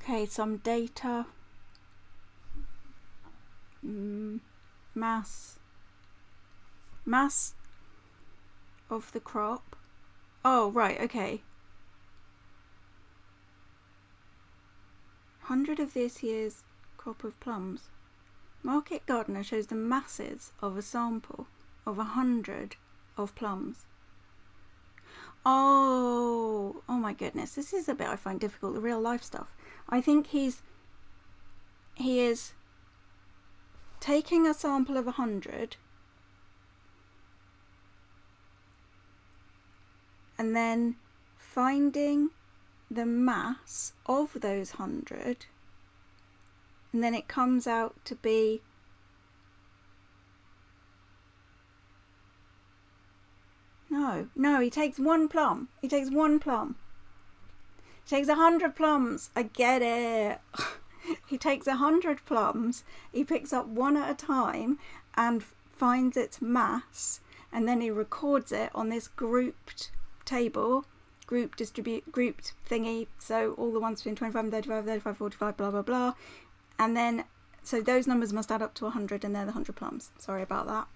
Okay, some data. Mass of the crop. Oh, right, okay. 100 of this year's crop of plums. Market gardener shows the masses of a sample of 100 of plums. Oh my goodness, this is a bit I find difficult, the real life stuff. I think he is taking a sample of 100 and then finding the mass of those 100, and then it comes out to be no, he takes one plum. He takes 100 plums. I get it. He takes 100 plums, he picks up one at a time and finds its mass, and then he records it on this grouped table, grouped thingy, so all the ones between 25 and 35, 35, 45, blah blah blah, and then so those numbers must add up to 100, and they're the 100 plums. Sorry about that.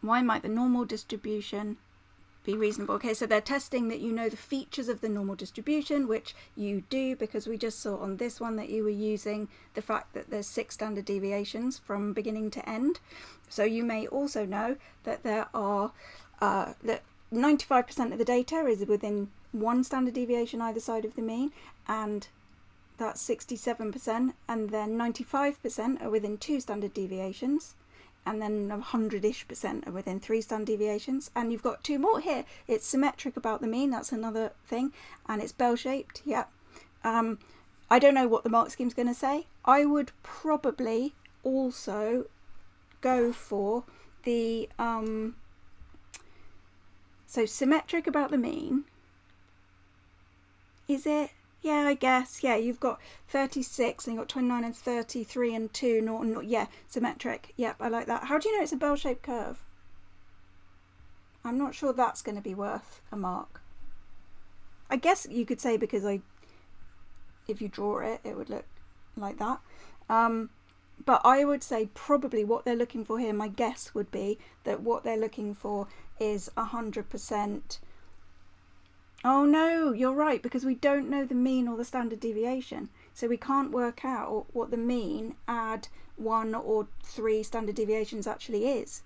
Why might the normal distribution be reasonable? Okay, so they're testing that you know the features of the normal distribution, which you do, because we just saw on this one that you were using the fact that there's 6 standard deviations from beginning to end. So you may also know that there are that 95% of the data is within 1 standard deviation either side of the mean, and that's 67%, and then 95% are within 2 standard deviations, and then 100-ish% are within 3 standard deviations, and you've got 2 more here. It's symmetric about the mean, that's another thing, and it's bell-shaped. Yeah. I don't know what the mark scheme's going to say. I would probably also go for the so symmetric about the mean. Is it? Yeah, I guess. Yeah, you've got 36 and you've got 29 and 33 and 2. Not, yeah, symmetric. Yep, I like that. How do you know it's a bell-shaped curve? I'm not sure that's going to be worth a mark. I guess you could say because if you draw it, it would look like that. But I would say probably what they're looking for here, my guess would be that what they're looking for is 100%. Oh no, you're right, because we don't know the mean or the standard deviation. So we can't work out what the mean add 1 or 3 standard deviations actually is.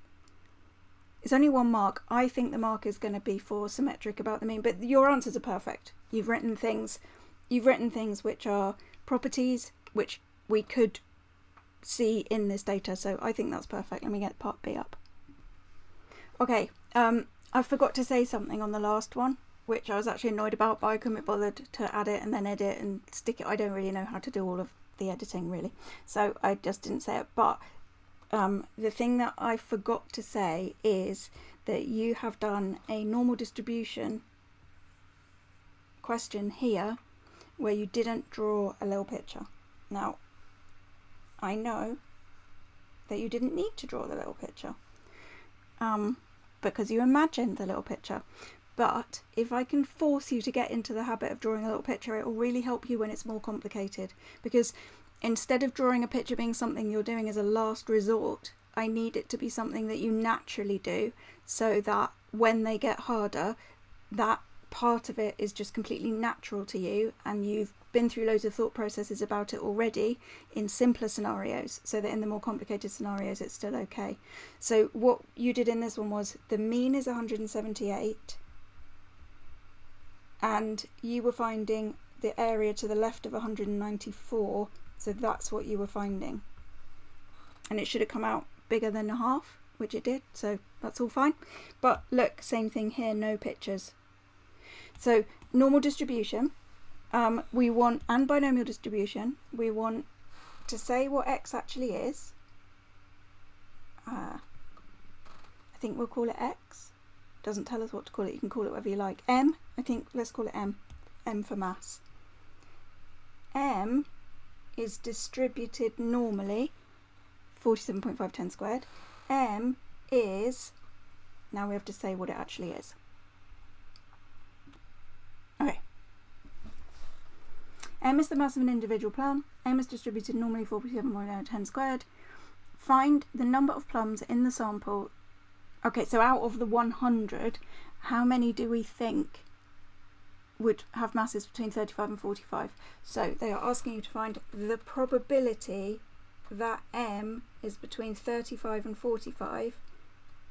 It's only 1 mark. I think the mark is going to be for symmetric about the mean, but your answers are perfect. You've written things which are properties which we could see in this data, so I think that's perfect. Let me get part B up. Okay, I forgot to say something on the last one, which I was actually annoyed about, but I couldn't be bothered to add it and then edit and stick it. I don't really know how to do all of the editing really, so I just didn't say it. But the thing that I forgot to say is that you have done a normal distribution question here where you didn't draw a little picture. Now, I know that you didn't need to draw the little picture because you imagined the little picture. But if I can force you to get into the habit of drawing a little picture, it will really help you when it's more complicated. Because instead of drawing a picture being something you're doing as a last resort, I need it to be something that you naturally do, so that when they get harder, that part of it is just completely natural to you, and you've been through loads of thought processes about it already in simpler scenarios, so that in the more complicated scenarios it's still okay. So what you did in this one was the mean is 178, and you were finding the area to the left of 194, so that's what you were finding, and it should have come out bigger than a half, which it did, so that's all fine. But look, same thing here, no pictures. So normal distribution, we want, and binomial distribution, we want to say what x actually is. I think we'll call it x. Doesn't tell us what to call it. You can call it whatever you like. M, I think, let's call it M. M for mass. M is distributed normally, 47.5 10 squared. M is, now we have to say what it actually is. Okay. M is the mass of an individual plum. M is distributed normally 47.10 squared. Find the number of plums in the sample. Okay, so out of the 100, how many do we think would have masses between 35 and 45? So they are asking you to find the probability that M is between 35 and 45,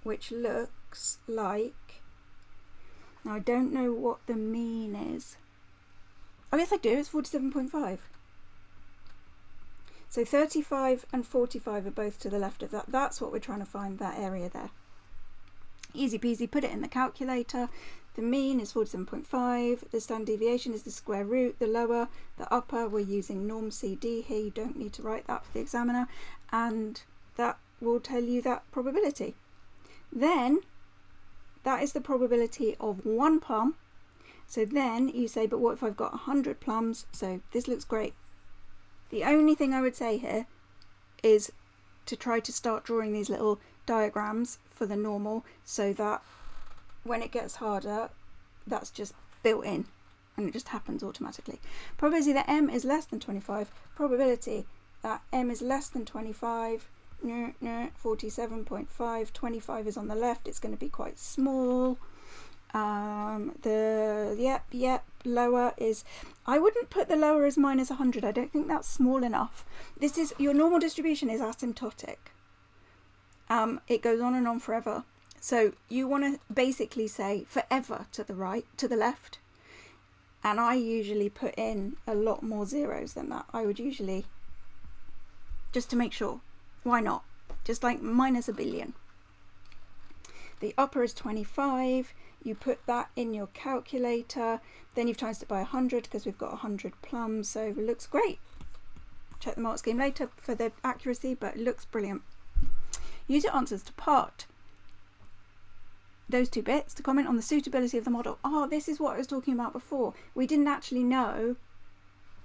which looks like, now I don't know what the mean is. Oh yes I do, it's 47.5. So 35 and 45 are both to the left of that. That's what we're trying to find, that area there. Easy peasy, put it in the calculator. The mean is 47.5, the standard deviation is the square root, the lower, the upper, we're using norm CD here, you don't need to write that for the examiner, and that will tell you that probability. Then, that is the probability of 1 plum, so then you say, but what if I've got 100 plums? So this looks great. The only thing I would say here is to try to start drawing these little diagrams for the normal so that when it gets harder, that's just built in and it just happens automatically. Probability that M is less than 25. Probability that M is less than 25. 47.5. 25 is on the left. It's going to be quite small. Lower is, I wouldn't put the lower as minus 100. I don't think that's small enough. This is, your normal distribution is asymptotic. It goes on and on forever. So you want to basically say forever to the right, to the left. And I usually put in a lot more zeros than that. I would usually, just to make sure, why not? Just like minus a billion. The upper is 25. You put that in your calculator. Then you've times it by 100 because we've got 100 plums. So it looks great. Check the mark scheme later for the accuracy, but it looks brilliant. Use your answers to part those two bits to comment on the suitability of the model. Oh, this is what I was talking about before. We didn't actually know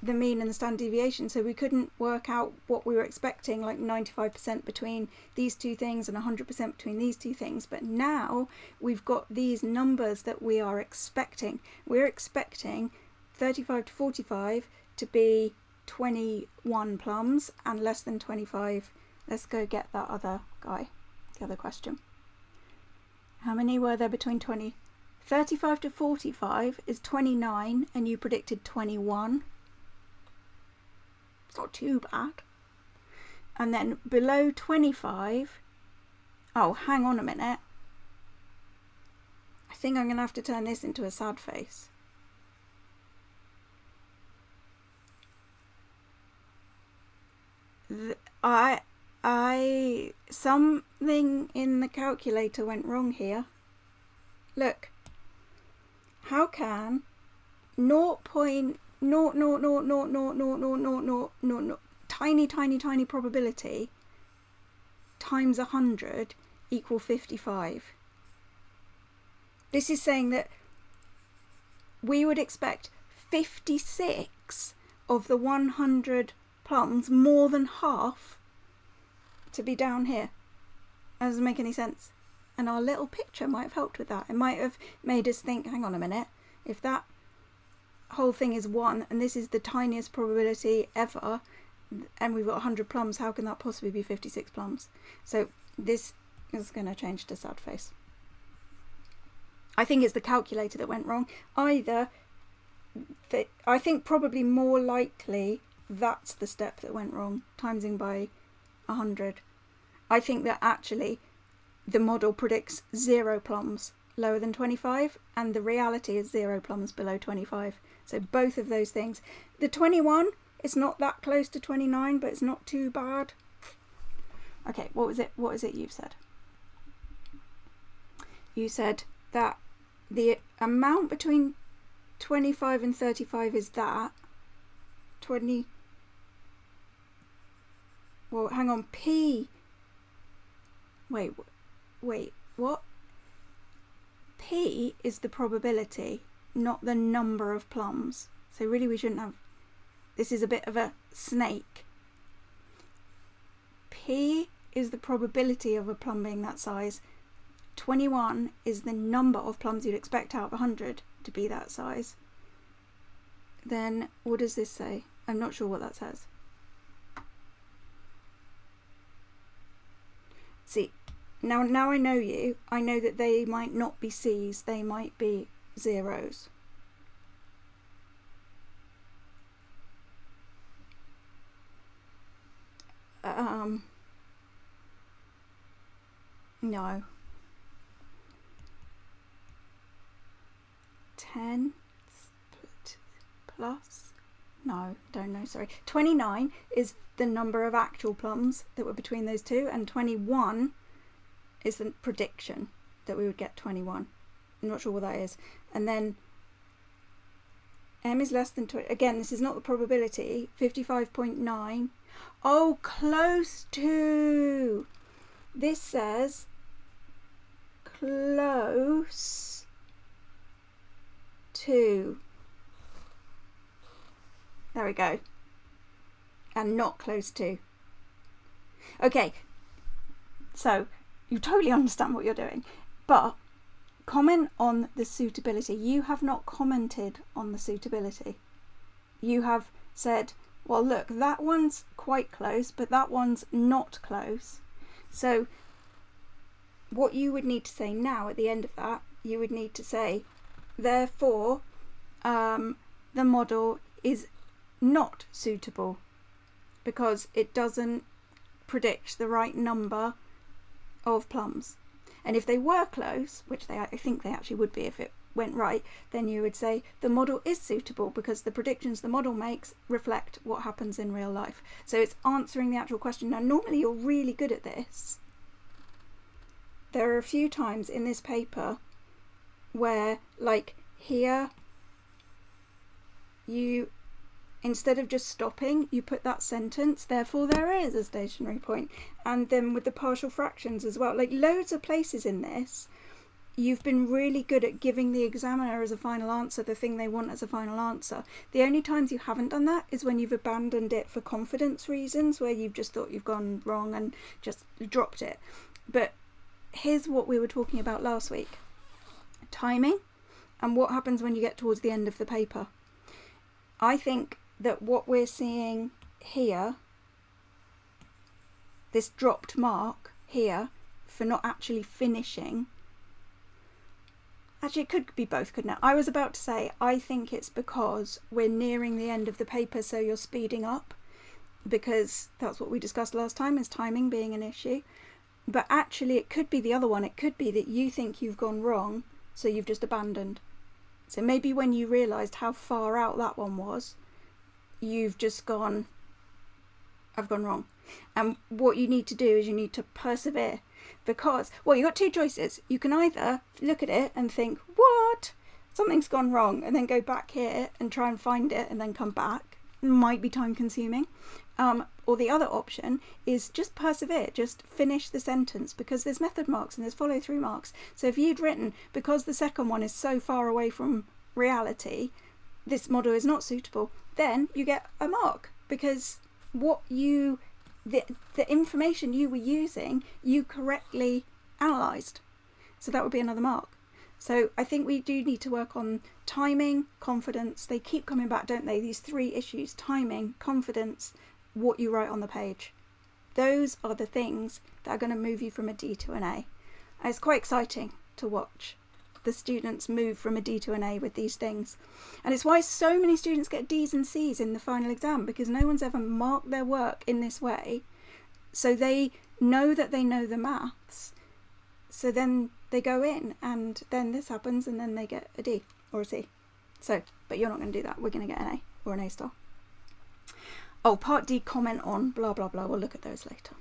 the mean and the standard deviation, so we couldn't work out what we were expecting, like 95% between these two things and 100% between these two things. But now we've got these numbers that we are expecting. We're expecting 35 to 45 to be 21 plums and less than 25. Let's go get that other guy, the other question. How many were there between 35 to 45 is 29 and you predicted 21. It's not too bad. And then below 25, oh, hang on a minute. I think I'm going to have to turn this into a sad face. Something in the calculator went wrong here. Look, how can 0.0000000 tiny probability times 100 equal 55? This is saying that we would expect 56 of the 100 plums, more than half, to be down here. That doesn't make any sense. And our little picture might have helped with that. It might have made us think, hang on a minute, if that whole thing is 1 and this is the tiniest probability ever and we've got 100 plums, how can that possibly be 56 plums? So this is going to change to sad face. I think it's the calculator that went wrong. I think probably more likely that's the step that went wrong, timesing by 100. I think that actually the model predicts 0 plums lower than 25 and the reality is 0 plums below 25. So both of those things. The 21 is not that close to 29, but it's not too bad. Okay, what is it you've said? You said that the amount between 25 and 35 is that 20. Well, hang on, P. Wait, what? P is the probability, not the number of plums. So really we shouldn't have, this is a bit of a snake. P is the probability of a plum being that size. 21 is the number of plums you'd expect out of 100 to be that size. then what does this say? I'm not sure what that says. See, now I know you. I know that they might not be C's, they might be zeros. No. 10 plus? No, don't know, sorry. 29 is the number of actual plums that were between those two, and 21 is the prediction that we would get 21. I'm not sure what that is. And then M is less than 20. Again, this is not the probability. 55.9. Oh, close to. This says close to. There we go. And not close to. Okay, so you totally understand what you're doing, but comment on the suitability. You have not commented on the suitability. You have said, well, look, that one's quite close, but that one's not close. So what you would need to say now at the end of that, you would need to say, therefore, the model is not suitable because it doesn't predict the right number of plums. And if they were close, which I think they actually would be if it went right, then you would say the model is suitable because the predictions the model makes reflect what happens in real life. So it's answering the actual question. Now, normally you're really good at this. There are a few times in this paper where, like here, you, instead of just stopping, you put that sentence, therefore there is a stationary point. And then with the partial fractions as well, like loads of places in this, you've been really good at giving the examiner as a final answer the thing they want as a final answer. The only times you haven't done that is when you've abandoned it for confidence reasons, where you've just thought you've gone wrong and just dropped it. But here's what we were talking about last week. Timing and what happens when you get towards the end of the paper. I think that what we're seeing here, this dropped mark here for not actually finishing, actually it could be both, couldn't it? I was about to say I think it's because we're nearing the end of the paper, so you're speeding up, because that's what we discussed last time, is timing being an issue. But actually it could be the other one. It could be that you think you've gone wrong, so you've just abandoned. So maybe when you realised how far out that one was, you've just gone, I've gone wrong. And what you need to do is you need to persevere, because, well, you've got two choices. You can either look at it and think, what? Something's gone wrong, and then go back here and try and find it and then come back. It might be time consuming. Or the other option is just persevere, just finish the sentence, because there's method marks and there's follow through marks. So if you'd written, because the second one is so far away from reality, this model is not suitable, then you get a mark, because what you, the information you were using, you correctly analysed. So that would be another mark. So I think we do need to work on timing, confidence. They keep coming back, don't they? These three issues: timing, confidence, what you write on the page. Those are the things that are going to move you from a D to an A. And it's quite exciting to watch the students move from a D to an A with these things. And it's why so many students get D's and C's in the final exam, because no one's ever marked their work in this way. So they know that they know the maths. So then they go in and then this happens and then they get a D or a C. So, but you're not going to do that. We're going to get an A or an A star. Oh, part D, comment on blah, blah, blah. We'll look at those later.